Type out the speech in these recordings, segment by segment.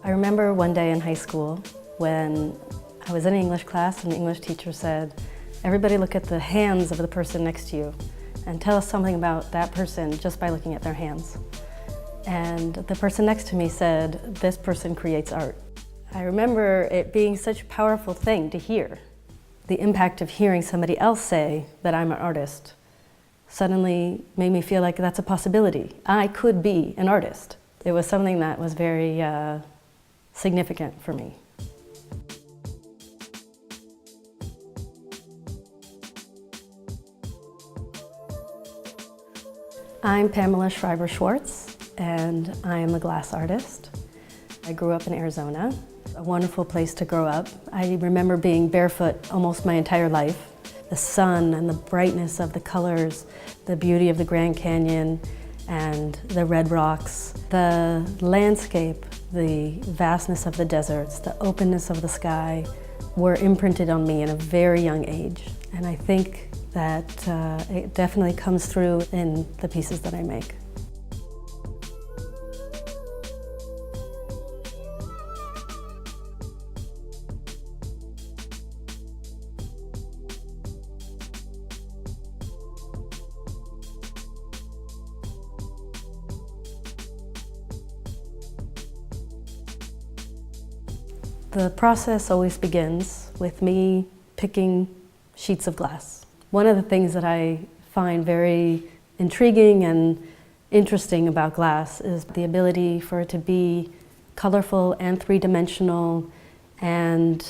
I remember one day in high school when I was in an English class and the English teacher said, everybody look at the hands of the person next to you and tell us something about that person just by looking at their hands. And the person next to me said, this person creates art. I remember it being such a powerful thing to hear. The impact of hearing somebody else say that I'm an artist suddenly made me feel like that's a possibility. I could be an artist. It was something that was very significant for me. I'm Pamela Schreiber-Schwartz, and I am a glass artist. I grew up in Arizona, a wonderful place to grow up. I remember being barefoot almost my entire life. The sun and the brightness of the colors, the beauty of the Grand Canyon and the red rocks, the landscape, the vastness of the deserts, the openness of the sky were imprinted on me in a very young age. And I think that it definitely comes through in the pieces that I make. The process always begins with me picking sheets of glass. One of the things that I find very intriguing and interesting about glass is the ability for it to be colorful and three-dimensional and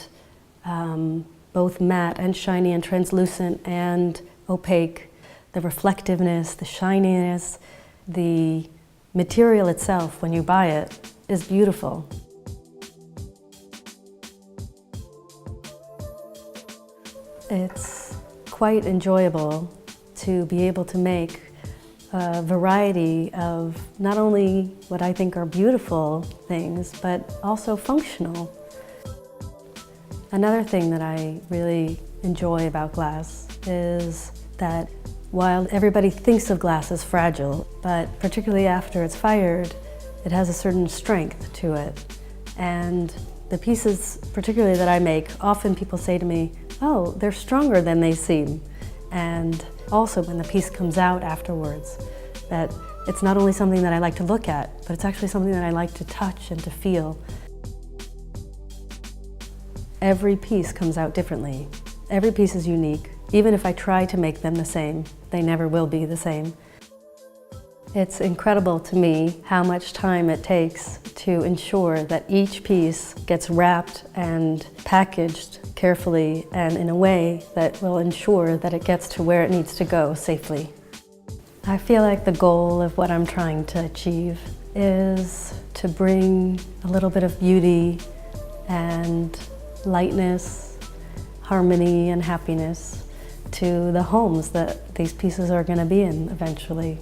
both matte and shiny and translucent and opaque. The reflectiveness, the shininess, the material itself when you buy it is beautiful. It's quite enjoyable to be able to make a variety of not only what I think are beautiful things, but also functional. Another thing that I really enjoy about glass is that while everybody thinks of glass as fragile, but particularly after it's fired, it has a certain strength to it. And the pieces, particularly that I make, often people say to me, oh, they're stronger than they seem. And also when the piece comes out afterwards, that it's not only something that I like to look at, but it's actually something that I like to touch and to feel. Every piece comes out differently. Every piece is unique. Even if I try to make them the same, they never will be the same. It's incredible to me how much time it takes to ensure that each piece gets wrapped and packaged carefully and in a way that will ensure that it gets to where it needs to go safely. I feel like the goal of what I'm trying to achieve is to bring a little bit of beauty and lightness, harmony and happiness to the homes that these pieces are going to be in eventually.